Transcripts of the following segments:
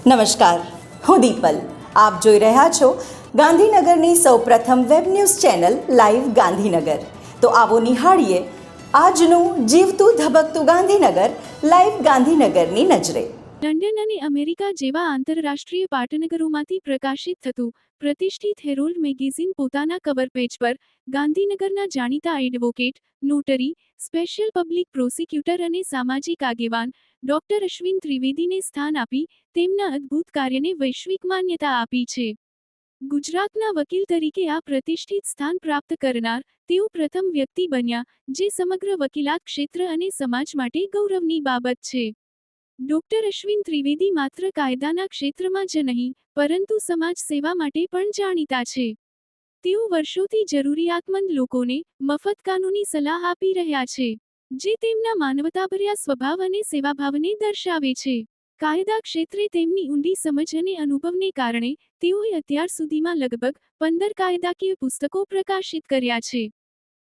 નમસ્કાર, હું દીપલ. આપ જોઈ રહ્યા છો ગાંધીનગરની સૌપ્રથમ web news channel live Gandhinagar. તો આવો નિહાળીએ આજનું જીવતું ધબકતું ગાંધીનગર લાઈવ ગાંધીનગરની નજરે. લંડન અને અમેરિકા જેવા આંતરરાષ્ટ્રીય પાટનગરોમાંથી પ્રકાશિત થતું પ્રતિષ્ઠિત હેરોલ્ડ મેગેઝિન પોતાના કવર પેજ પર ગાંધીનગરના જાણીતા advocate, notary, special public prosecutor અને સામાજિક આગેવાન ડોક્ટર અશ્વિન ત્રિવેદીને સ્થાન આપી તેમના અદ્ભુત કાર્યને વૈશ્વિક માન્યતા આપી છે. ગુજરાતના વકીલ તરીકે આ પ્રતિષ્ઠિત સ્થાન પ્રાપ્ત કરનાર તેઓ પ્રથમ વ્યક્તિ બન્યા જે સમગ્ર વકીલાત ક્ષેત્ર અને સમાજ માટે ગૌરવની બાબત છે. ડોક્ટર અશ્વિન ત્રિવેદી માત્ર કાયદાના ક્ષેત્રમાં જ નહીં પરંતુ સમાજ સેવા માટે પણ જાણીતા છે. તેઓ વર્ષોથી જરૂરિયાતમંદ લોકોને મફત કાનૂની સલાહ આપી રહ્યા છે, જે તેમના માનવતાભર્યા સ્વભાવ અને સેવાભાવને દર્શાવે છે. કાયદા ક્ષેત્રે તેમની ઊંડી સમજ અને અનુભવને કારણે તેઓએ અત્યાર સુધીમાં લગભગ 15 કાયદાકીય પુસ્તકો પ્રકાશિત કર્યા છે.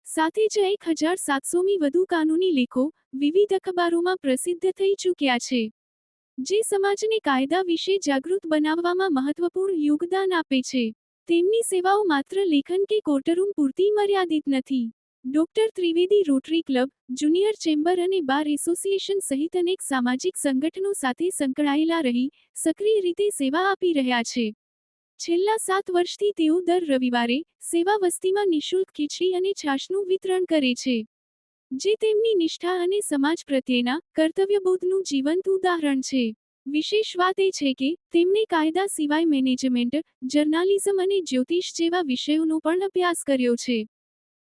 સાથે જ 1700મી વધુ કાનૂની લેખો વિવિધ અખબારોમાં પ્રસિદ્ધ થઈ ચૂક્યા છે, જે સમાજને કાયદા વિશે જાગૃત બનાવવામાં મહત્વપૂર્ણ યોગદાન આપે છે. તેમની સેવાઓ માત્ર લેખન કે કોર્ટરૂમ પૂરતી મર્યાદિત નથી. Doctor Trivedi rotary club, junior chamber અને બાર એસોસિએશન સહિત અનેક સામાજિક સંગઠનો સાથે સંકળાયેલા રહી સક્રિય રીતે સેવા આપી રહ્યા છે. છેલ્લા 7 વર્ષથી તેઓ દર રવિવારે સેવા વસ્તીમાં નિઃશુલ્ક ખીચડી અને છાશનું વિતરણ કરે છે, જે તેમની નિષ્ઠા અને સમાજ પ્રત્યેના કર્તવ્યબોધનું જીવંત ઉદાહરણ છે. વિશેષ વાત એ છે કે તેમણે કાયદા સિવાય મેનેજમેન્ટ, જર્નાલિઝમ અને જ્યોતિષ જેવા વિષયોનો પણ અભ્યાસ કર્યો છે.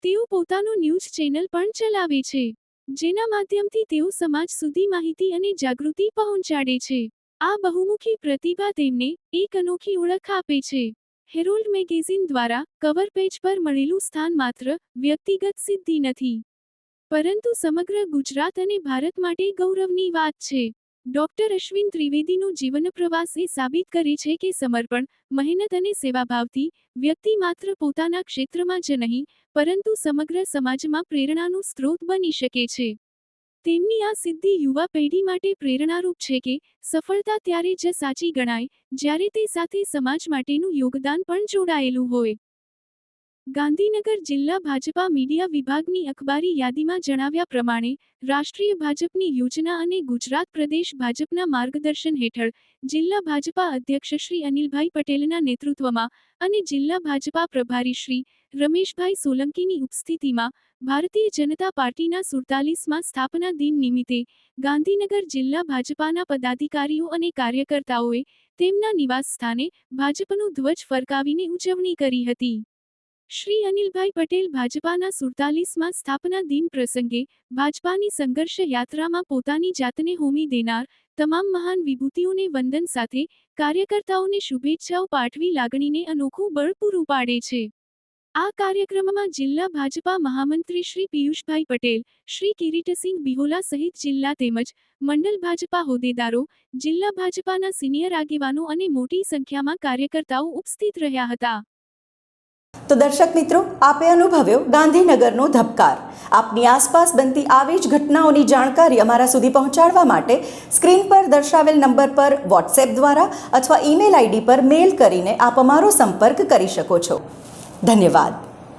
તેઓ પોતાનું ન્યૂઝ ચેનલ પણ ચલાવે છે, જેના માધ્યમથી તેઓ સમાજ સુધી માહિતી અને જાગૃતિ પહોંચાડે છે. આ બહુમુખી પ્રતિભા તેમને એક અનોખી ઓળખ આપે છે. હેરોલ્ડ મેગેઝિન દ્વારા કવર પેજ પર મળેલું સ્થાન માત્ર વ્યક્તિગત સિદ્ધિ નથી, પરંતુ સમગ્ર ગુજરાત અને ભારત માટે ગૌરવની વાત છે. ડોક્ટર અશ્વિન ત્રિવેદીનો જીવન પ્રવાસ એ સાબિત કરે છે કે સમર્પણ, મહેનત અને સેવાભાવથી વ્યક્તિ માત્ર પોતાના ક્ષેત્રમાં જ નહીં પરંતુ સમગ્ર સમાજમાં પ્રેરણાનો સ્ત્રોત બની શકે છે. તેમની આ સિદ્ધિ યુવા પેઢી માટે પ્રેરણારૂપ છે કે સફળતા ત્યારે જ સાચી ગણાય જ્યારે તે સાથે સમાજ માટેનું યોગદાન પણ જોડાયેલું હોય. ગાંધીનગર જિલ્લા ભાજપા મીડિયા વિભાગની અખબારી યાદીમાં જણાવ્યા પ્રમાણે રાષ્ટ્રીય ભાજપની યોજના અને ગુજરાત પ્રદેશ ભાજપના માર્ગદર્શન હેઠળ જિલ્લા ભાજપા અધ્યક્ષ શ્રી અનિલભાઈ પટેલના નેતૃત્વમાં અને જિલ્લા ભાજપા પ્રભારી શ્રી રમેશભાઈ સોલંકીની ઉપસ્થિતિમાં ભારતીય જનતા પાર્ટીના 47મા સ્થાપના દિન નિમિત્તે ગાંધીનગર જિલ્લા ભાજપાના પદાધિકારીઓ અને કાર્યકર્તાઓએ તેમના નિવાસ સ્થાને ભાજપનો ધ્વજ ફરકાવીને ઉજવણી કરી હતી. શ્રી અનિલભાઈ પટેલ ભાજપાના 47મા સ્થાપના દિન પ્રસંગે ભાજપાની સંઘર્ષ યાત્રામાં પોતાની જાતને હોમી દેનાર તમામ મહાન વિભૂતિઓને વંદન સાથે કાર્યકર્તાઓને શુભેચ્છાઓ પાઠવી લાગણીને અનોખું બળ પૂરું પાડે છે. આ કાર્યક્રમમાં જિલ્લા ભાજપા મહામંત્રી શ્રી પિયુષભાઈ પટેલ, શ્રી કિરીટસિંહ બિહોલા સહિત જિલ્લા તેમજ મંડળ ભાજપા હોદ્દેદારો, જિલ્લા ભાજપાના સિનિયર આગેવાનો અને મોટી સંખ્યામાં કાર્યકર્તાઓ ઉપસ્થિત રહ્યા હતા. તો દર્શક મિત્રો, આપે અનુભવ્યો ગાંધીનગરનો ધબકાર. આપની આસપાસ બનતી આવી જ ઘટનાઓની જાણકારી અમારા સુધી પહોંચાડવા માટે સ્ક્રીન પર દર્શાવેલ નંબર પર વોટ્સએપ દ્વારા અથવા ઈમેલ આઈડી પર મેલ કરીને આપ અમારો સંપર્ક કરી શકો છો. ધન્યવાદ.